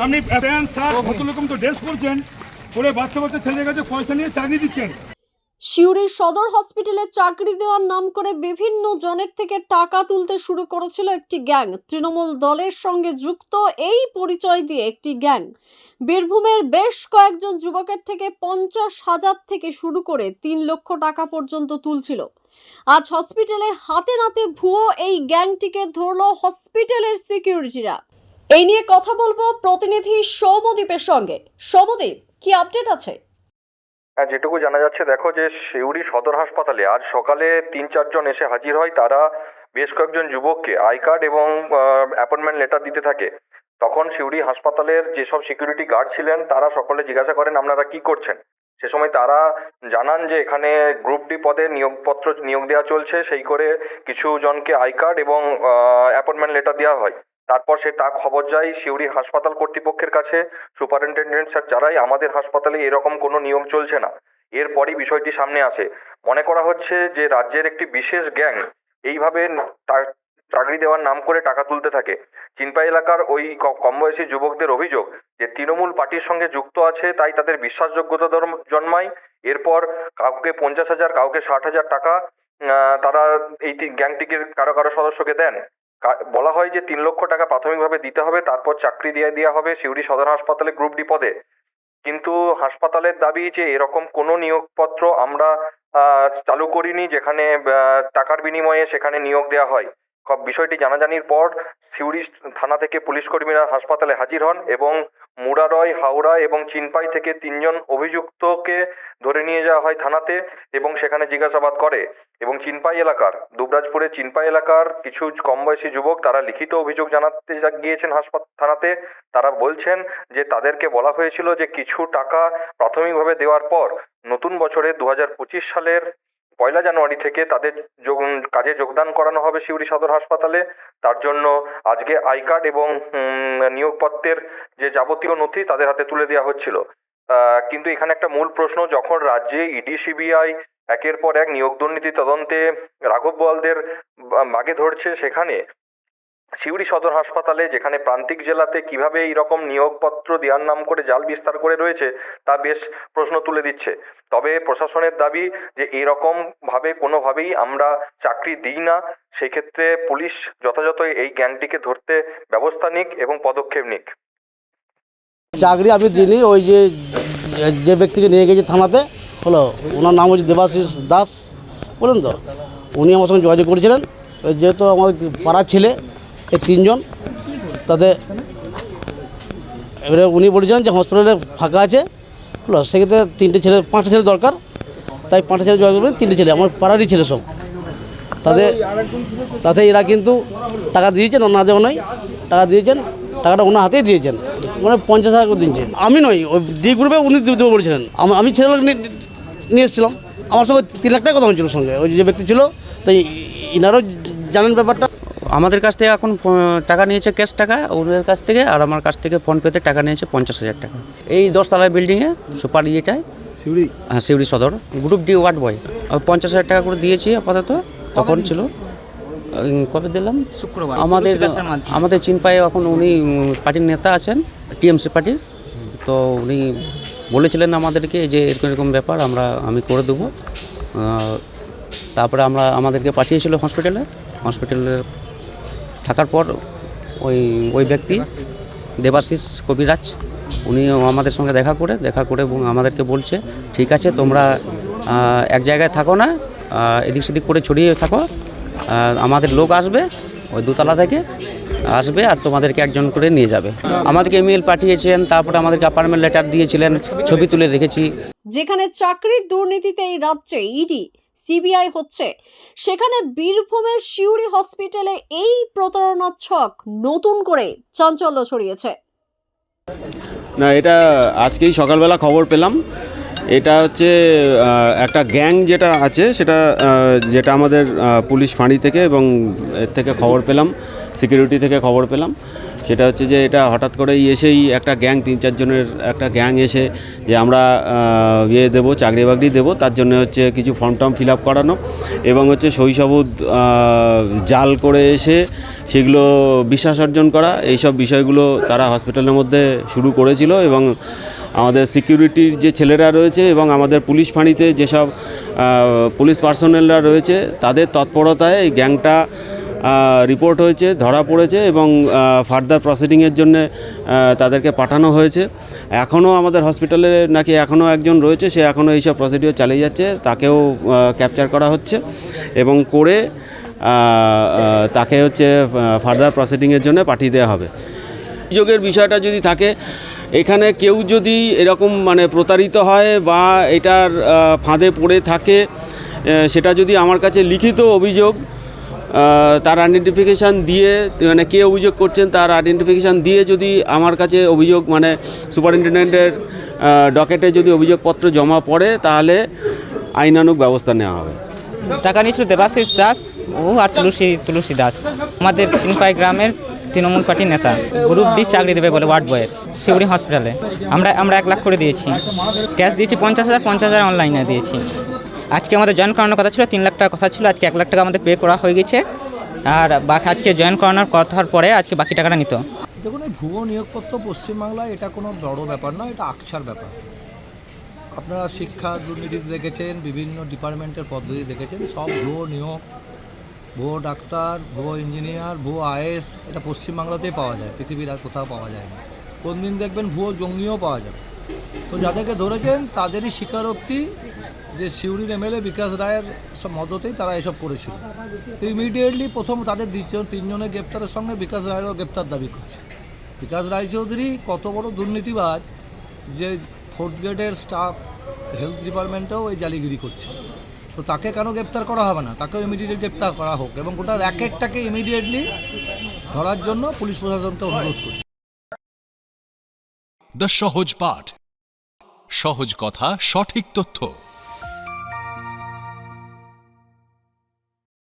আপনি pant shirt কত রকম তো ড্রেস পরছেন, পরে বাচ্চা বাচ্চা ছেলেদের কাছে পয়সা নিয়ে চাকরি দিচ্ছেন। সিউড়ি সদর হসপিটালে চাকরি দেওয়ার নাম করে বিভিন্ন জনের থেকে টাকা তুলতে শুরু করেছিল একটি গ্যাং। তৃণমূল দলের সঙ্গে যুক্ত এই পরিচয় দিয়ে একটি গ্যাং বীরভূমের বেশ কয়েকজন যুবকের থেকে 50,000 থেকে শুরু করে 3 লক্ষ টাকা পর্যন্ত তুলছিল। আজ হসপিটালে হাতে নাতে ভুয়ো এই গ্যাংটিকে ধরল হসপিটালের সিকিউরিটিরা। এই নিয়ে কথা বলবো প্রতিনিধি সৌমদীপের সঙ্গে। সৌমদীপ, কি আপডেট আছে? হ্যাঁ, যেটুকু জানা যাচ্ছে, দেখো যে সিউড়ি সদর হাসপাতালে আজ সকালে 3-4 জন এসে হাজির হয়। তারা বেশ কয়েকজন যুবককে আই কার্ড এবং অ্যাপয়েন্টমেন্ট লেটার দিতে থাকে। তখন সিউড়ি হাসপাতালের যেসব সিকিউরিটি গার্ড ছিলেন তারা সকলে জিজ্ঞাসা করেন আপনারা কি করছেন। সে সময় তারা জানান যে এখানে গ্রুপ ডি পদে নিয়োগ দেওয়া চলছে, সেই করে কিছু জনকে আই কার্ড এবং অ্যাপয়েন্টমেন্ট লেটার দেওয়া হয়। তারপর তা খবর যায় সিউড়ি হাসপাতাল কর্তৃপক্ষের কাছে। সুপারিনটেন্ডেন্ট স্যার জানায় আমাদের হাসপাতালে এরকম কোনো নিয়োগ চলছে না। এরপরই বিষয়টি সামনে আসে। মনে করা হচ্ছে যে রাজ্যের একটি বিশেষ গ্যাং এইভাবে চাকরি দেওয়ার নাম করে টাকা তুলতে থাকে। চিনপাই এলাকার ওই কম বয়সী যুবকদের অভিযোগ যে তৃণমূল পার্টির সঙ্গে যুক্ত আছে, তাই তাদের বিশ্বাসযোগ্যতা জন্মায়। এরপর কাউকে 50,000, কাউকে 60,000 টাকা তারা এই গ্যাংটিকে কারো সদস্যকে দেন। বলা হয় যে 3 লক্ষ টাকা প্রাথমিকভাবে দিতে হবে, তারপর চাকরি দেওয়া হবে সিউড়ি সদর হাসপাতালে গ্রুপ ডি পদে। কিন্তু হাসপাতালের দাবি যে এরকম কোনো নিয়োগপত্র আমরা চালু করিনি যেখানে টাকার বিনিময়ে সেখানে নিয়োগ দেওয়া হয়। বিষয়টি জানাজানির পর সিউড়ি থানা থেকে পুলিশ কর্মীরা হাসপাতালে হাজির হন এবং মুরারয়, হাওড়া এবং চিনপাই থেকে 3 জন অভিযুক্তকে ধরে নিয়ে যাওয়া হয় থানাতে এবং সেখানে জিজ্ঞাসাবাদ করে। এবং চিনপাই এলাকার দুবরাজপুরের চিনপাই এলাকার কিছু কম বয়সী যুবক তারা লিখিত অভিযোগ জানাতে গিয়েছেন থানাতে। তারা বলছেন যে তাদেরকে বলা হয়েছিল যে কিছু টাকা প্রাথমিকভাবে দেওয়ার পর নতুন বছরে 2025 সালের 1 জানুয়ারি থেকে তাদের কাজে যোগদান করানো হবে সিউড়ি সদর হাসপাতালে। তার জন্য আজকে আই কার্ড এবং নিয়োগপত্রের যে যাবতীয় নথি তাদের হাতে তুলে দেওয়া হচ্ছিল। কিন্তু এখানে একটা মূল প্রশ্ন, যখন রাজ্যে ইডি সিবিআই একের পর এক নিয়োগ দুর্নীতি তদন্তে রাঘব বোয়ালদের বাগে ধরছে, সেখানে সিউড়ি সদর হাসপাতালে যেখানে প্রান্তিক জেলাতে কিভাবে এইরকম নিয়োগপত্র দেওয়ার নাম করে জাল বিস্তার করে রয়েছে তা বেশ প্রশ্ন তুলে দিচ্ছে। তবে প্রশাসনের দাবি যে এরকম ভাবে কোনোভাবেই আমরা চাকরি দিই না। সেক্ষেত্রে পুলিশ যথাযথ এই গ্যাংটিকে ধরতে ব্যবস্থা নিক এবং পদক্ষেপ নিক। চাকরি আমি দিইনি। ওই যে ব্যক্তিকে নিয়ে গেছে থানাতে হলো, ওনার নাম হচ্ছে দেবাশিস দাস, বলেন তো। উনি আমার সঙ্গে যোগাযোগ করেছিলেন। যেহেতু আমার পাড়ার ছেলে এই 3 জন, তাদের এবারে উনি বলেছিলেন যে হসপিটালে ফাঁকা আছে হলো, সেক্ষেত্রে 5টা ছেলে দরকার, তাই 5টা ছেলে যোগাযোগ করবেন। 3টে ছেলে আমার পাড়ারই ছেলে সব। তাতে এরা কিন্তু টাকা দিয়েছেন, না দেওয়া নয়, টাকা দিয়েছেন, টাকাটা ওনার হাতেই দিয়েছেন, মানে 50,000 করে দিয়েছেন। আমি নই, ওই ডি গ্রুপে উনি দেবো বলেছিলেন। আমি ছেলে নিয়ে এসেছিলাম, আমার সঙ্গে 3 লাখ টাকা কথা হয়েছিল সঙ্গে ওই যে ব্যক্তি ছিল। তাই ইনারও জানেন ব্যাপারটা। আমাদের কাছ থেকে এখন টাকা নিয়েছে ক্যাশ টাকা ওদের কাছ থেকে, আর আমার কাছ থেকে ফোনপেতে টাকা নিয়েছে 50,000 টাকা। এই 10 তলার বিল্ডিংয়ে সুপার ইয়েটায় সিউড়ি, হ্যাঁ সিউড়ি সদর গ্রুপ ডি ওয়ার্ড বয়। 50,000 টাকা করে দিয়েছি আপাতত। তখন ছিল কবে দিলাম, শুক্রবার। আমাদের চিনপায়ে এখন উনি পার্টির নেতা আছেন, টিএমসি পার্টির। তো উনি বলেছিলেন আমাদেরকে যে এরকম এরকম ব্যাপার আমি করে দেবো। তারপরে আমাদেরকে পাঠিয়েছিল হসপিটালে থাকার পর ওই ব্যক্তি দেবাশিস কবিরাজ উনি আমাদের সঙ্গে দেখা করে এবং আমাদেরকে বলছে ঠিক আছে তোমরা এক জায়গায় থাকো না, এদিক সেদিক করে ছড়িয়ে থাকো, আমাদের লোক আসবে ওই 2 তলা থেকে আসবে আর তোমাদেরকে একজন করে নিয়ে যাবে। আমাদেরকে ইমেল পাঠিয়েছেন, তারপরে আমাদেরকে অ্যাপয়েন্টমেন্ট লেটার দিয়েছিলেন, ছবি তুলে রেখেছি। যেখানে চাকরির দুর্নীতিতে এই রাজ্যে ইডি সিবিআই হচ্ছে, সেখানে বীরভূমের সিউড়ি হসপিটালে এই প্রতারণার ছক নতুন করে চাঞ্চল্য ছড়িয়েছে। না, এটা আজকেই সকালবেলা খবর পেলাম। এটা হচ্ছে একটা গ্যাং যেটা আছে যেটা আমাদের পুলিশ ফাঁড়ি থেকে এবং এর থেকে খবর পেলাম, সিকিউরিটি থেকে খবর পেলাম। সেটা হচ্ছে যে এটা হঠাৎ করেই এসেই একটা গ্যাং 3-4 জনের একটা গ্যাং এসে যে আমরা দেবো, চাকরি বাকরি দেবো, তার জন্য হচ্ছে কিছু ফর্ম টর্ম ফিল আপ করানো এবং হচ্ছে সই সাবুত জাল করে এসে সেগুলো বিশ্বাস অর্জন করা, এইসব বিষয়গুলো তারা হসপিটালের মধ্যে শুরু করেছিল। এবং আমাদের সিকিউরিটির যে ছেলেরা রয়েছে এবং আমাদের পুলিশ ফাঁড়িতে যেসব পুলিশ পার্সোনেলরা রয়েছে তাদের তৎপরতায় এই গ্যাংটা রিপোর্ট হয়েছে, ধরা পড়েছে এবং ফার্দার প্রসিডিংয়ের জন্য তাদেরকে পাঠানো হয়েছে। এখনও আমাদের হসপিটালে নাকি এখনও একজন রয়েছে, সে এখনও এইসব প্রসিডিওর চালিয়ে যাচ্ছে, তাকেও ক্যাপচার করা হচ্ছে এবং করে তাকে হচ্ছে ফার্দার প্রসিডিংয়ের জন্য পাঠিয়ে দেওয়া হবে। অভিযোগের বিষয়টা যদি থাকে, এখানে কেউ যদি এরকম মানে প্রতারিত হয় বা এটার ফাঁদে পড়ে থাকে, সেটা যদি আমার কাছে লিখিত অভিযোগ, তার আইডেন্টিফিকেশান দিয়ে, মানে কে অভিযোগ করছেন তার আইডেন্টিফিকেশান দিয়ে যদি আমার কাছে অভিযোগ মানে সুপারিনটেনডেন্টের ডকেটে যদি অভিযোগপত্র জমা পড়ে, তাহলে আইনানুগ ব্যবস্থা নেওয়া হবে। টাকা নিয়েছিল দেবাশিস দাস ও আর তুলসী দাস, আমাদের চিনপাই গ্রামের তৃণমূল পার্টির নেতা। গ্রুপ ডি চাকরি দেবে বলে ওয়ার্ড বয়ের শিউড়ি হসপিটালে। আমরা 1 লাখ করে দিয়েছি, ক্যাশ দিয়েছি 50,000 অনলাইনে দিয়েছি। আজকে আমাদের জয়েন করানোর কথা ছিল 3 লাখ টাকা কথা ছিল, আজকে 1 লাখ টাকা আমাদের পে করা হয়ে গেছে। আর বাকি আজকে জয়েন করানোর কথার পরে আজকে বাকি টাকাটা নিত। দেখুন, এই ভুয়ো নিয়োগপত্র পশ্চিমবাংলায় এটা কোনো বড় ব্যাপার নয়, এটা আকছার ব্যাপার। আপনারা শিক্ষা দুর্নীতি দেখেছেন, বিভিন্ন ডিপার্টমেন্টের পদ্ধতি দেখেছেন, সব ভুয়ো নিয়োগ, ভুয়ো ডাক্তার, ভুয়ো ইঞ্জিনিয়ার, ভুয়ো আইএস, এটা পশ্চিমবাংলাতেই পাওয়া যায়, পৃথিবীর আর কোথাও পাওয়া যায় না। কোন দিন দেখবেন ভুয়ো জঙ্গিও পাওয়া যাবে। তো যাদেরকে ধরেছেন তাদেরই স্বীকারোক্তি যে সিউড়ির এমএলএ বিকাশ রায়ের সব মদতেই তারা এসব করেছিল। তো ইমিডিয়েটলি প্রথম তাদের 3 জনের গ্রেপ্তারের সঙ্গে বিকাশ রায়েরও গ্রেপ্তার দাবি করছে। বিকাশ রায়চৌধুরী কত বড় দুর্নীতিবাজ যে 4th গ্রেডের স্টাফ হেলথ ডিপার্টমেন্টেও এই জালিগিরি করছে। তো তাকে কেন গ্রেপ্তার করা হবে না? তাকেও ইমিডিয়েটলি গ্রেপ্তার করা হোক এবং গোটা র্যাকেটটাকে ইমিডিয়েটলি ধরার জন্য পুলিশ প্রশাসনকে অনুরোধ করছে। দ্য সহজ পাঠ, সহজ কথা, সঠিক তথ্য।